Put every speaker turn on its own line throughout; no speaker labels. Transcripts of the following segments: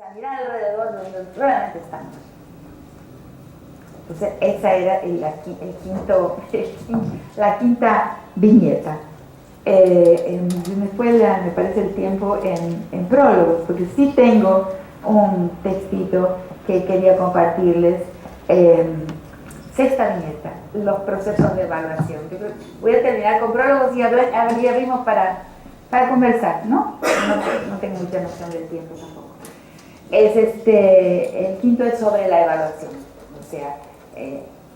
sea, mirar alrededor de donde realmente estamos. Entonces, esa era la quinta viñeta. En la escuela me parece el tiempo en prólogos, porque sí tengo un textito que quería compartirles. Sexta viñeta, los procesos de evaluación. Voy a terminar con prólogos y abrimos para conversar, ¿no? No tengo mucha noción del tiempo tampoco. El quinto es sobre la evaluación, o sea,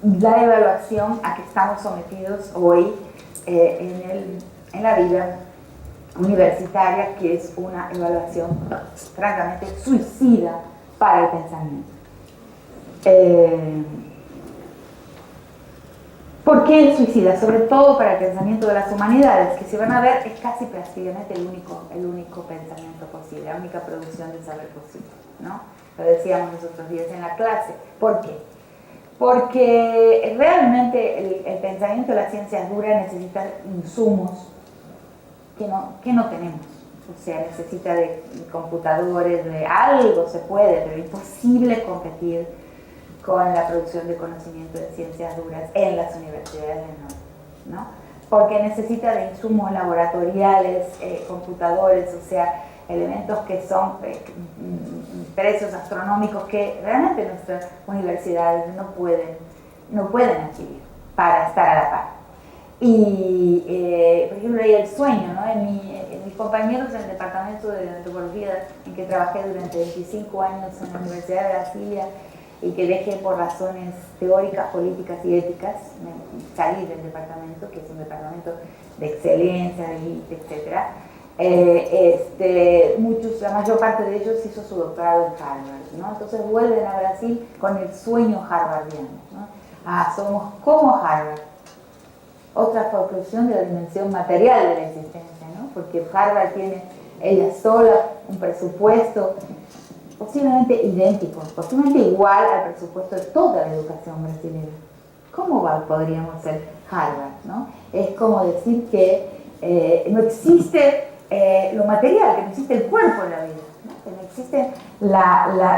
la evaluación a que estamos sometidos hoy en la vida universitaria, que es una evaluación francamente suicida para el pensamiento. ¿Por qué suicida? Sobre todo para el pensamiento de las humanidades, que se van a ver es casi prácticamente el único pensamiento posible, la única producción de saber posible, ¿no? Lo decíamos los otros días en la clase. ¿Por qué? Porque realmente el pensamiento de las ciencias duras necesita insumos que no tenemos. O sea, necesita de computadores, de algo se puede, pero es imposible competir con la producción de conocimiento de ciencias duras en las universidades, ¿no? Porque necesita de insumos laboratoriales, computadores, o sea, elementos que son precios astronómicos que realmente nuestras universidades no pueden adquirir para estar a la par. Y, por ejemplo, hay el sueño, ¿no? En mis compañeros en el departamento de antropología en que trabajé durante 25 años en la Universidad de Brasilia y que dejé por razones teóricas, políticas y éticas, salí del departamento, que es un departamento de excelencia, etc. La mayor parte de ellos hizo su doctorado en Harvard, ¿no? Entonces vuelven a Brasil con el sueño harvardiano, ¿no? Somos como Harvard. Otra conclusión de la dimensión material de la existencia, ¿no? Porque Harvard tiene ella sola un presupuesto posiblemente idéntico, posiblemente igual al presupuesto de toda la educación brasileña. ¿Cómo podríamos ser Harvard, ¿no? Es como decir que no existe lo material, que no existe el cuerpo en la vida, ¿no? Que no existen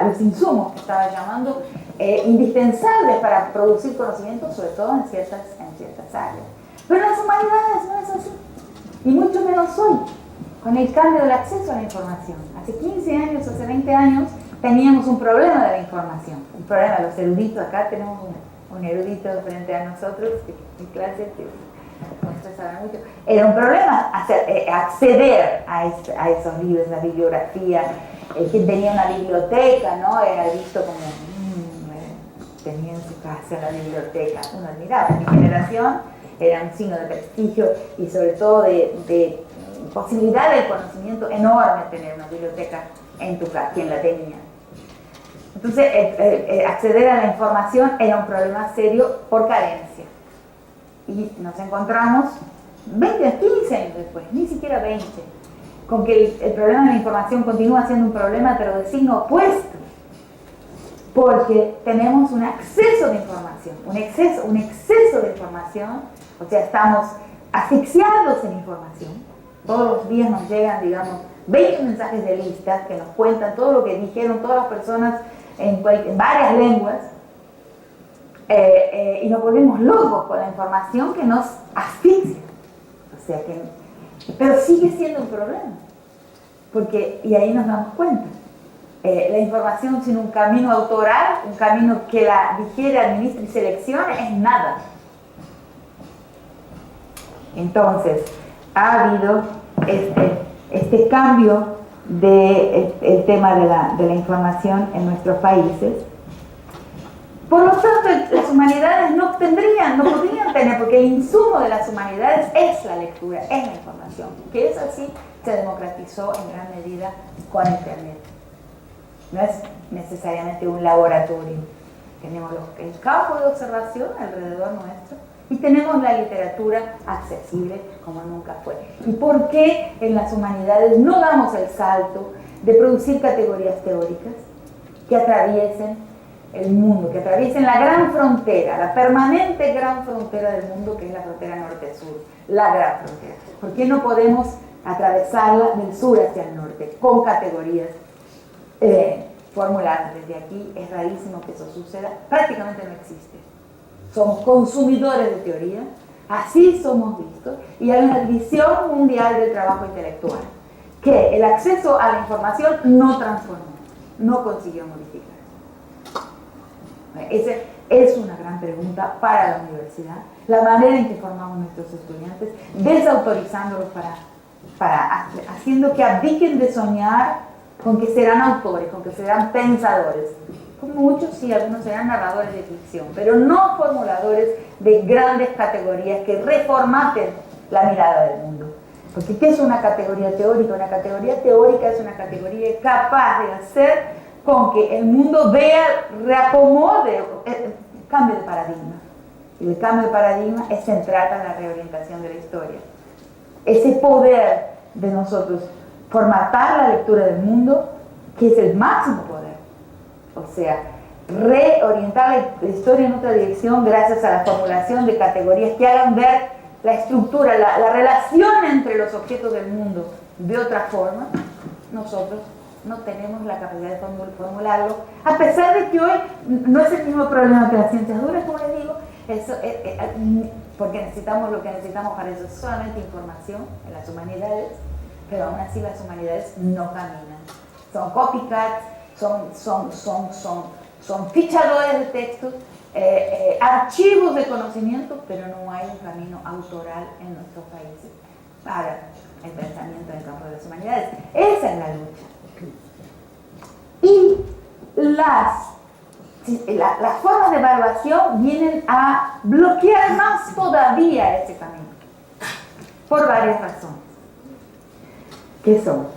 los insumos que estaba llamando indispensables para producir conocimiento, sobre todo en ciertas áreas. Pero en las humanidades no es así, y mucho menos hoy, con el cambio del acceso a la información. Hace 15 años, hace 20 años, teníamos un problema de la información, un problema, los eruditos, acá tenemos un erudito frente a nosotros, en clase, que ustedes saben mucho, era un problema acceder a esos libros, la bibliografía, quien tenía una biblioteca, ¿no? Era visto como, tenía en su casa la biblioteca, uno admiraba. En mi generación era un signo de prestigio y sobre todo de posibilidad del conocimiento enorme tener una biblioteca en tu casa, quien la tenía. Entonces, acceder a la información era un problema serio por carencia. Y nos encontramos 20, 15 años después, ni siquiera 20, con que el problema de la información continúa siendo un problema, pero de signo opuesto. Porque tenemos un exceso de información, un exceso de información, o sea, estamos asfixiados en información. Todos los días nos llegan, digamos, 20 mensajes de listas que nos cuentan todo lo que dijeron todas las personas en varias lenguas, y nos volvemos locos con la información que nos asfixia. O sea pero sigue siendo un problema, y ahí nos damos cuenta. La información sin un camino autoral, un camino que la digiere, administre y seleccione, es nada. Entonces, ha habido este cambio del tema de la información en nuestros países. Por lo tanto, las humanidades no podrían tener, porque el insumo de las humanidades es la lectura, es la información, que eso sí se democratizó en gran medida con Internet. No es necesariamente un laboratorio. Tenemos el campo de observación alrededor nuestro y tenemos la literatura accesible como nunca fue. ¿Y por qué en las humanidades no damos el salto de producir categorías teóricas que atraviesen el mundo, que atraviesen la gran frontera, la permanente gran frontera del mundo, que es la frontera norte-sur, la gran frontera? ¿Por qué no podemos atravesarla del sur hacia el norte con categorías formuladas desde aquí, es rarísimo que eso suceda, prácticamente no existe. Somos consumidores de teoría, así somos vistos, y hay una división mundial del trabajo intelectual, que el acceso a la información no transformó, no consiguió modificar. Esa es una gran pregunta para la universidad, la manera en que formamos a nuestros estudiantes, desautorizándolos haciendo que abdiquen de soñar con que serán autores, con que serán pensadores. Muchos sí, algunos serán narradores de ficción, pero no formuladores de grandes categorías que reformaten la mirada del mundo. Porque ¿qué es una categoría teórica? Una categoría teórica es una categoría capaz de hacer con que el mundo vea, reacomode, cambio de paradigma. Y el cambio de paradigma es central en la reorientación de la historia. Ese poder de nosotros formatar la lectura del mundo, que es el máximo poder. O sea, reorientar la historia en otra dirección gracias a la formulación de categorías que hagan ver la estructura, la relación entre los objetos del mundo de otra forma. Nosotros no tenemos la capacidad de formularlo, a pesar de que hoy no es el mismo problema que las ciencias duras, como les digo, porque necesitamos lo que necesitamos para eso, solamente información en las humanidades, pero aún así las humanidades no caminan. Son copycats, son fichadores de textos, archivos de conocimiento, pero no hay un camino autoral en nuestros países para el pensamiento en el campo de las humanidades. Esa es la lucha. Y las formas de evaluación vienen a bloquear más todavía ese camino, por varias razones. ¿Qué son?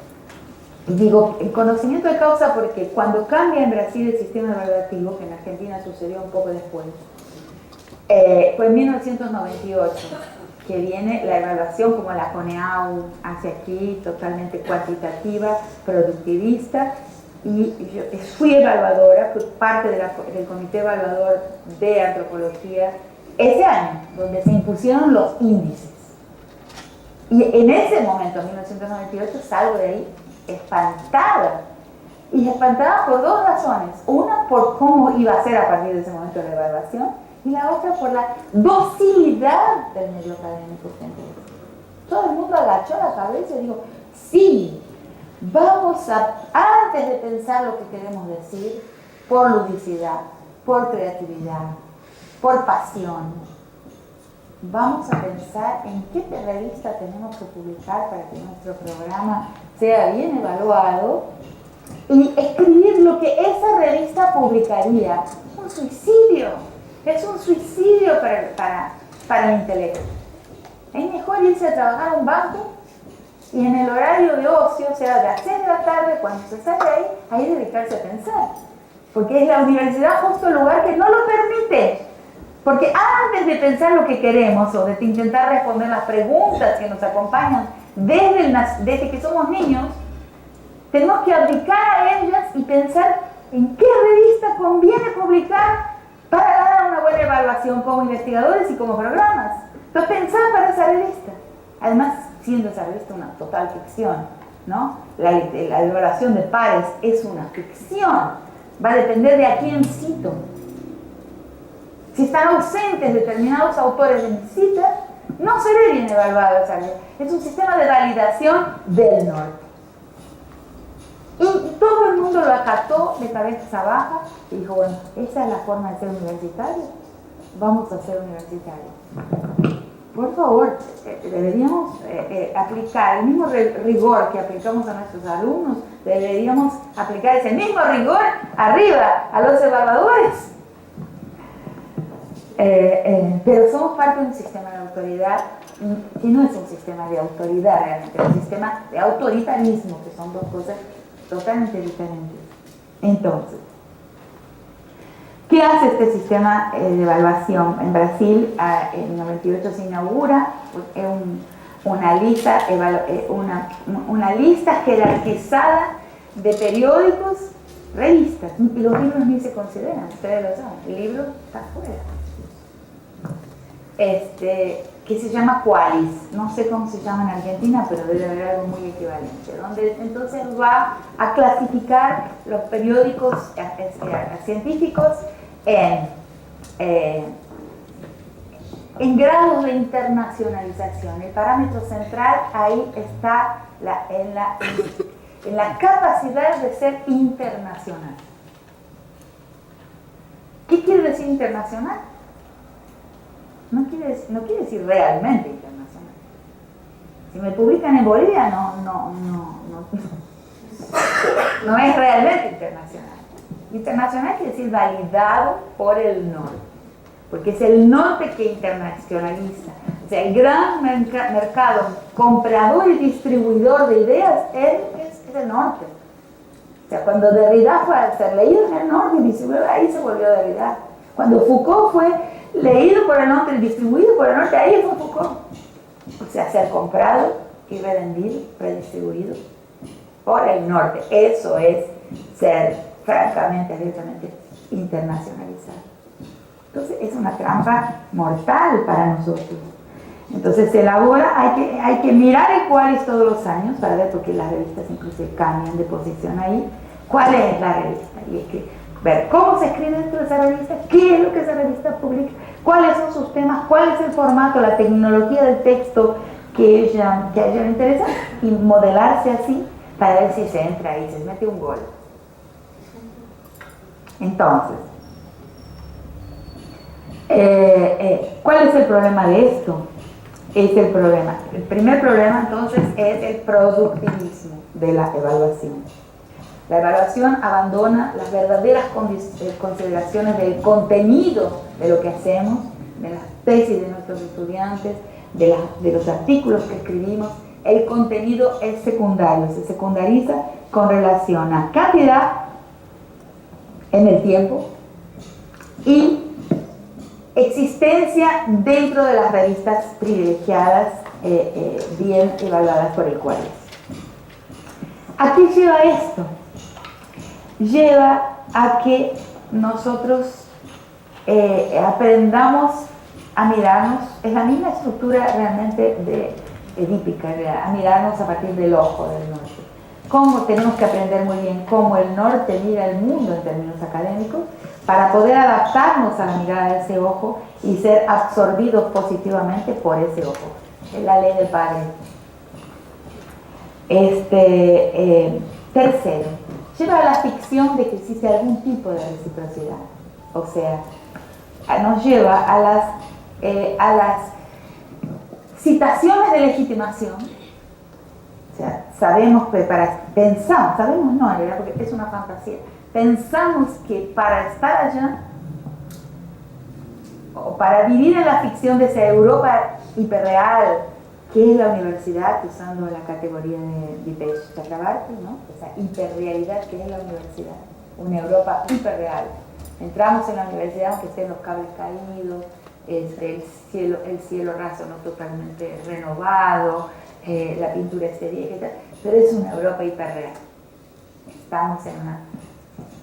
Digo, el conocimiento de causa porque cuando cambia en Brasil el sistema evaluativo, que en Argentina sucedió un poco después, fue en 1998 que viene la evaluación como la CONEAU hace aquí, totalmente cuantitativa, productivista, y yo fui evaluadora, fui parte del comité evaluador de antropología ese año, donde se impusieron los índices. Y en ese momento, en 1998, salgo de ahí espantada. Y espantada por dos razones. Una, por cómo iba a ser a partir de ese momento la evaluación, y la otra, por la docilidad del medio académico frente a eso. Todo el mundo agachó la cabeza y dijo, sí, vamos a, antes de pensar lo que queremos decir, por ludicidad, por creatividad, por pasión, vamos a pensar en qué revista tenemos que publicar para que nuestro programa sea bien evaluado y escribir lo que esa revista publicaría. Es un suicidio para el intelecto. Es mejor irse a trabajar a un banco y en el horario de ocio, o sea, de las 6 de la tarde, cuando se sale ahí dedicarse a pensar. Porque es la universidad justo el lugar que no lo permite. Porque antes de pensar lo que queremos o de intentar responder las preguntas que nos acompañan desde que somos niños, tenemos que abdicar a ellas y pensar en qué revista conviene publicar para ganar una buena evaluación como investigadores y como programas. Entonces pensar para esa revista. Además, siendo esa revista una total ficción, ¿no? La evaluación de pares es una ficción. Va a depender de a quién cito. Si están ausentes determinados autores de mi cita, no se ve bien evaluado esa revista. Es un sistema de validación del norte. Y todo el mundo lo acató de cabeza baja y dijo, bueno, esa es la forma de ser universitario. Vamos a ser universitarios. Por favor, deberíamos aplicar el mismo rigor que aplicamos a nuestros alumnos, deberíamos aplicar ese mismo rigor arriba a los evaluadores. Pero somos parte de un sistema de autoridad que no es un sistema de autoridad realmente, es un sistema de autoritarismo, que son dos cosas totalmente diferentes. Entonces, ¿qué hace este sistema de evaluación? En Brasil, en 98 se inaugura una lista jerarquizada de periódicos, revistas, y los libros ni se consideran, ustedes lo saben, el libro está fuera. que se llama Qualis, no sé cómo se llama en Argentina, pero debe haber algo muy equivalente, donde entonces va a clasificar los periódicos científicos en grados de internacionalización. El parámetro central ahí está en la capacidad de ser internacional. ¿Qué quiere decir internacional? No quiere decir realmente internacional. Si me publican en Bolivia, no es realmente internacional. Internacional quiere decir validado por el norte, porque es el norte que internacionaliza. O sea, el gran mercado comprador y distribuidor de ideas es el norte. O sea, cuando Derrida fue a ser leído en el norte y distribuido, ahí se volvió Derrida. Cuando Foucault fue leído por el norte y distribuido por el norte, ahí fue Foucault. O sea, ser comprado y revendido, redistribuido por el norte. Eso es ser francamente, abiertamente internacionalizado. Entonces es una trampa mortal para nosotros. Entonces se elabora, hay que mirar el Qualis todos los años para ver, porque las revistas incluso cambian de posición ahí, cuál es la revista. Y hay que ver cómo se escribe dentro de esa revista, qué es lo que esa revista publica, cuáles son sus temas, cuál es el formato, la tecnología del texto que a ella le interesa, y modelarse así para ver si se entra ahí, se mete un gol. Entonces, ¿cuál es el problema de esto? El primer problema entonces es el productivismo de la evaluación. La evaluación abandona las verdaderas consideraciones del contenido de lo que hacemos, de las tesis de nuestros estudiantes, de los artículos que escribimos. El contenido es secundario, se secundariza con relación a cantidad en el tiempo y existencia dentro de las revistas privilegiadas, bien evaluadas por el Qualis. ¿A qué lleva esto? Lleva a que nosotros aprendamos a mirarnos, es la misma estructura realmente edípica, a mirarnos a partir del ojo del norte. Cómo tenemos que aprender muy bien cómo el norte mira el mundo en términos académicos, para poder adaptarnos a la mirada de ese ojo y ser absorbidos positivamente por ese ojo. Es la ley del padre. Tercero, lleva a la ficción de que existe algún tipo de reciprocidad. O sea, nos lleva a las citaciones de legitimación. O sea, sabemos que sabemos no, en realidad, porque es una fantasía. Pensamos que para estar allá, o para vivir en la ficción de esa Europa hiperreal, que es la universidad, usando la categoría de Dipesh Chakrabarty, ¿no? Esa hiperrealidad que es la universidad, una Europa hiperreal. Entramos en la universidad aunque estén los cables caídos, el cielo raso no totalmente renovado, la pintura esté vieja y tal, pero es una Europa hiperreal. Estamos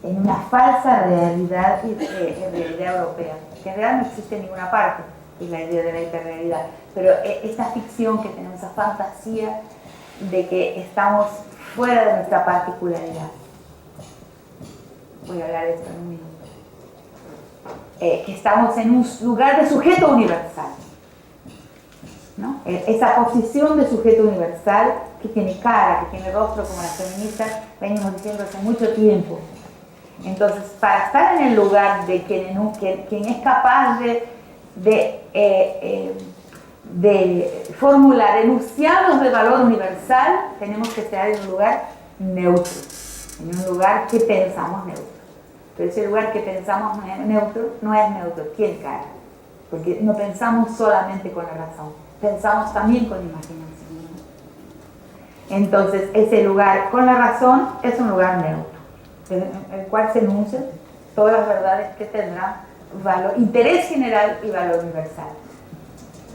en una falsa realidad, realidad europea, que en realidad no existe en ninguna parte, es la idea de la hiperrealidad, pero esta ficción que tenemos, esa fantasía de que estamos fuera de nuestra particularidad. Voy a hablar de esto en un minuto. Que estamos en un lugar de sujeto universal, ¿no? Esa posición de sujeto universal que tiene cara, que tiene rostro, como las feministas venimos diciendo hace mucho tiempo. Entonces, para estar en el lugar de quien es capaz de formular enunciados de valor universal, tenemos que estar en un lugar neutro, en un lugar que pensamos neutro. Pero ese lugar que pensamos neutro no es neutro, tiene cara, porque no pensamos solamente con la razón, pensamos también con la imaginación, ¿no? Entonces, ese lugar con la razón es un lugar neutro, en el cual se enuncian todas las verdades que tendrán valor, interés general y valor universal.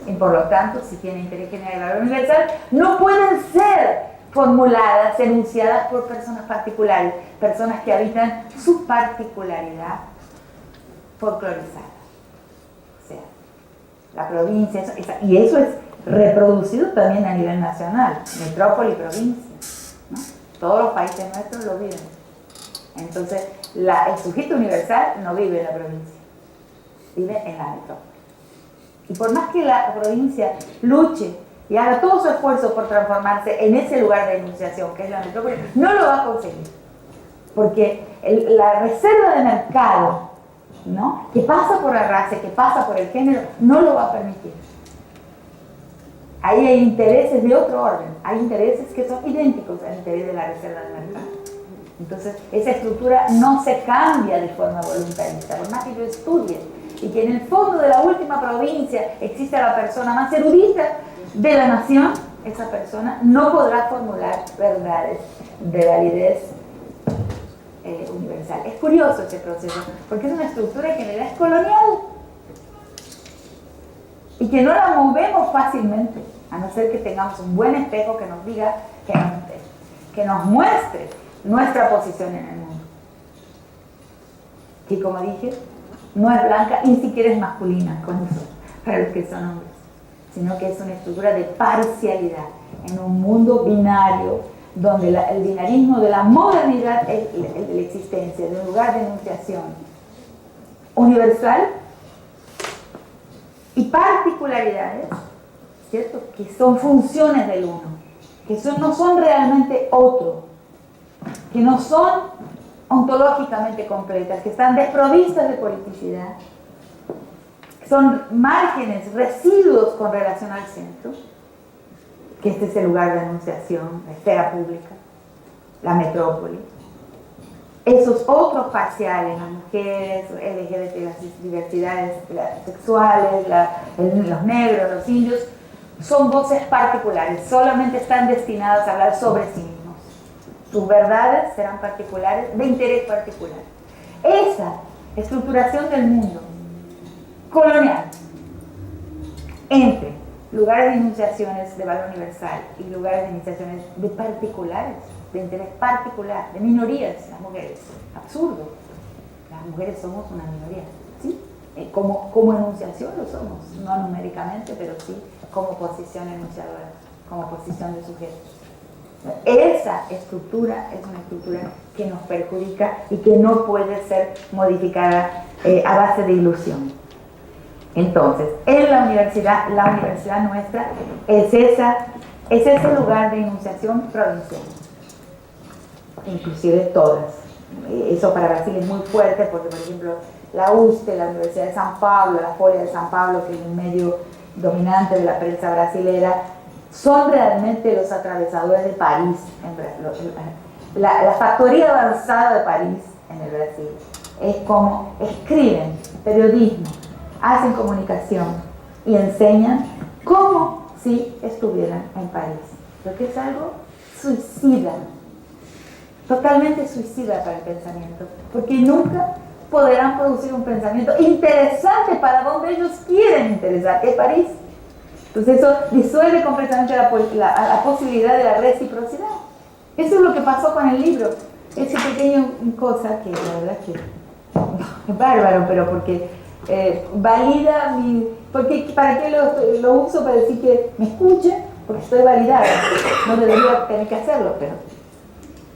Y por lo tanto, si tiene interés general y valor universal, no pueden ser formuladas, enunciadas por personas particulares, personas que habitan su particularidad folclorizada. O sea, la provincia, y eso es reproducido también a nivel nacional, metrópoli y provincia, ¿no? Todos los países nuestros lo viven. Entonces, el sujeto universal no vive en la provincia, vive en la metrópoli. Y por más que la provincia luche y haga todo su esfuerzo por transformarse en ese lugar de enunciación, que es la metrópoli, no lo va a conseguir. Porque la reserva de mercado, ¿no?, que pasa por la raza, que pasa por el género, no lo va a permitir. Ahí hay intereses de otro orden, hay intereses que son idénticos al interés de la reserva de mercado. Entonces, esa estructura no se cambia de forma voluntarista, por más que yo estudie, y que en el fondo de la última provincia exista la persona más erudita de la nación, esa persona no podrá formular verdades de validez universal. Es curioso este proceso, porque es una estructura que en realidad es colonial y que no la movemos fácilmente, a no ser que tengamos un buen espejo que nos diga, que nos muestre nuestra posición en el mundo. Y como dije, no es blanca y ni siquiera es masculina con eso, para los que son hombres, sino que es una estructura de parcialidad en un mundo binario, donde el binarismo de la modernidad es el de la existencia, de un lugar de enunciación universal y particularidades, ¿cierto?, que son funciones del uno, que no son realmente otro, que no son ontológicamente completas, que están desprovistas de politicidad, son márgenes, residuos con relación al centro, que este es el lugar de enunciación, la esfera pública, la metrópoli. Esos otros parciales, las mujeres, LGBT, las diversidades sexuales, los negros, los indios, son voces particulares, solamente están destinadas a hablar sobre sí mismos. Sus verdades serán particulares, de interés particular. Esa estructuración del mundo colonial entre lugares de enunciaciones de valor universal y lugares de enunciaciones de particulares, de interés particular, de minorías, las mujeres. Absurdo. Las mujeres somos una minoría, ¿sí? Como enunciación lo somos, no numéricamente, pero sí como posición enunciadora, como posición de sujeto. Esa estructura es una estructura que nos perjudica y que no puede ser modificada a base de ilusión. Entonces, en la universidad nuestra es ese lugar de enunciación provincial, inclusive todas. Eso para Brasil es muy fuerte porque, por ejemplo, la USP, la Universidad de San Pablo, la Folia de San Pablo, que es el medio dominante de la prensa brasilera, son realmente los atravesadores de París, la factoría avanzada de París en el Brasil. Es como escriben periodismo, hacen comunicación y enseñan como si estuvieran en París, lo que es algo suicida, totalmente suicida para el pensamiento, porque nunca podrán producir un pensamiento interesante para donde ellos quieren interesar, que es París. Entonces eso disuelve completamente la posibilidad de la reciprocidad. Eso es lo que pasó con el libro, esa pequeña cosa que la verdad que es bárbaro, pero porque valida porque ¿para qué lo uso? Para decir que me escuchen, porque estoy validada. No debería tener que hacerlo, pero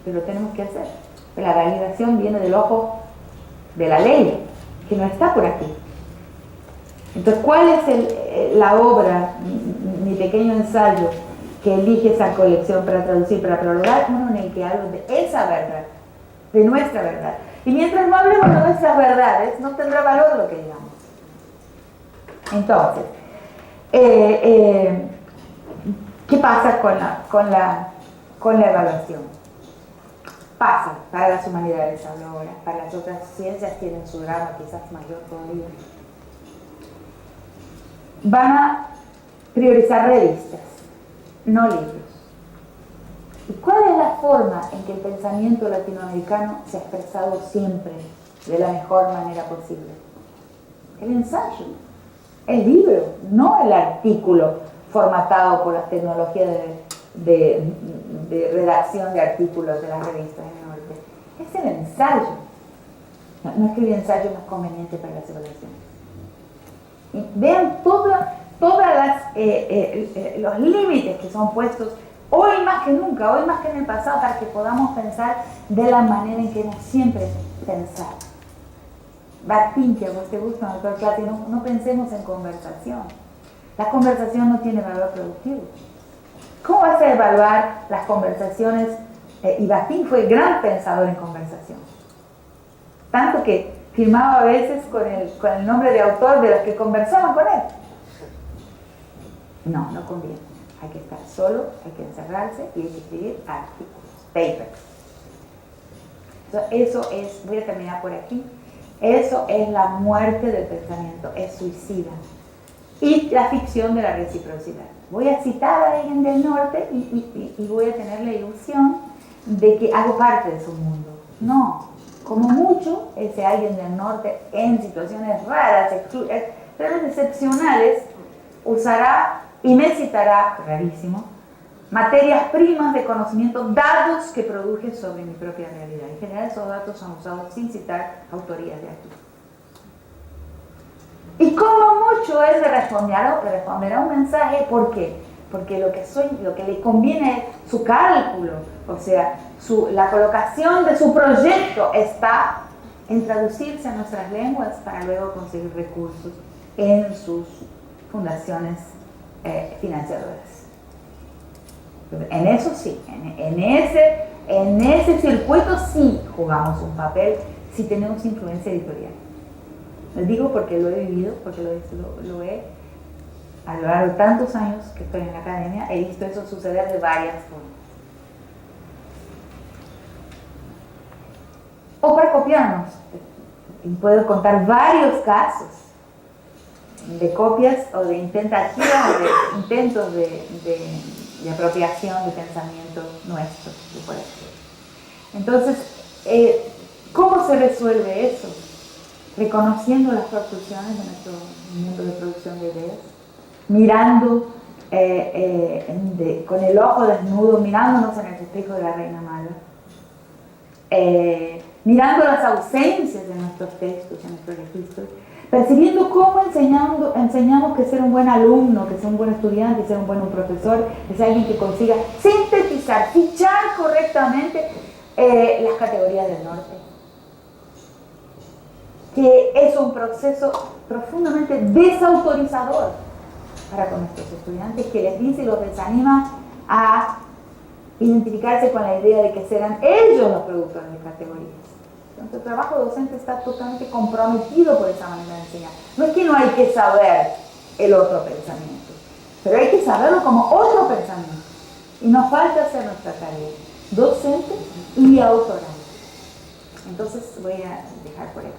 lo tenemos que hacer. La validación viene del ojo de la ley, que no está por aquí. Entonces, ¿cuál es la obra, mi pequeño ensayo, que elige esa colección para traducir, para prologar? Uno en el que hablo de esa verdad, de nuestra verdad. Y mientras no hablemos de nuestras verdades, no tendrá valor lo que digamos. Entonces, ¿qué pasa con la evaluación? Pasa para las humanidades ahora, para las otras ciencias tienen su drama quizás mayor todavía. Van a priorizar revistas, no libros. ¿Y cuál es la forma en que el pensamiento latinoamericano se ha expresado siempre de la mejor manera posible? El ensayo, el libro, no el artículo formatado por las tecnologías de redacción de artículos de las revistas en el norte. Es el ensayo. No es que el ensayo no es conveniente para las evaluaciones. Y vean todos los límites que son puestos hoy más que nunca, hoy más que en el pasado, para que podamos pensar de la manera en que hemos siempre pensado. Batín, que a vos te gusta, doctor Clati, no pensemos en conversación. La conversación no tiene valor productivo. ¿Cómo vas a evaluar las conversaciones? Y Batín fue gran pensador en conversación. Tanto que firmaba a veces con el nombre de autor de los que conversaban con él. No conviene. Hay que estar solo, hay que encerrarse y hay que escribir artículos, papers. Eso es, voy a terminar por aquí, eso es la muerte del pensamiento, es suicida. Y la ficción de la reciprocidad. Voy a citar a alguien del norte y voy a tener la ilusión de que hago parte de su mundo. No, como mucho, ese alguien del norte en situaciones raras, realmente excepcionales, usará y me citará, rarísimo, materias primas de conocimiento, datos que produje sobre mi propia realidad. En general esos datos son usados sin citar autorías de aquí. Y como mucho él le responderá un mensaje, ¿por qué? Porque lo que le conviene es su cálculo, o sea, la colocación de su proyecto está en traducirse a nuestras lenguas para luego conseguir recursos en sus fundaciones financiadoras. En eso sí, en ese circuito sí jugamos un papel si tenemos influencia editorial. Les digo porque lo he vivido, porque lo he, a lo largo de tantos años que estoy en la academia, he visto eso suceder de varias formas. O para copiarnos, puedo contar varios casos de copias o de intentativas, de intentos de apropiación de pensamientos nuestros. Entonces, ¿cómo se resuelve eso? Reconociendo las proporciones de nuestro mundo de producción de ideas, mirando con el ojo desnudo, mirándonos en el espejo de la reina mala, mirando las ausencias de nuestros textos, en nuestros registros, percibiendo cómo enseñamos que ser un buen alumno, que ser un buen estudiante, que ser un buen profesor, es alguien que consiga sintetizar, fichar correctamente las categorías del norte. Que es un proceso profundamente desautorizador para con nuestros estudiantes, que les dice y los desanima a identificarse con la idea de que serán ellos los productores de categorías. Entonces, el trabajo docente está totalmente comprometido por esa manera de enseñar. No es que no hay que saber el otro pensamiento, pero hay que saberlo como otro pensamiento. Y nos falta hacer nuestra tarea docente y autoral. Entonces, voy a dejar por aquí.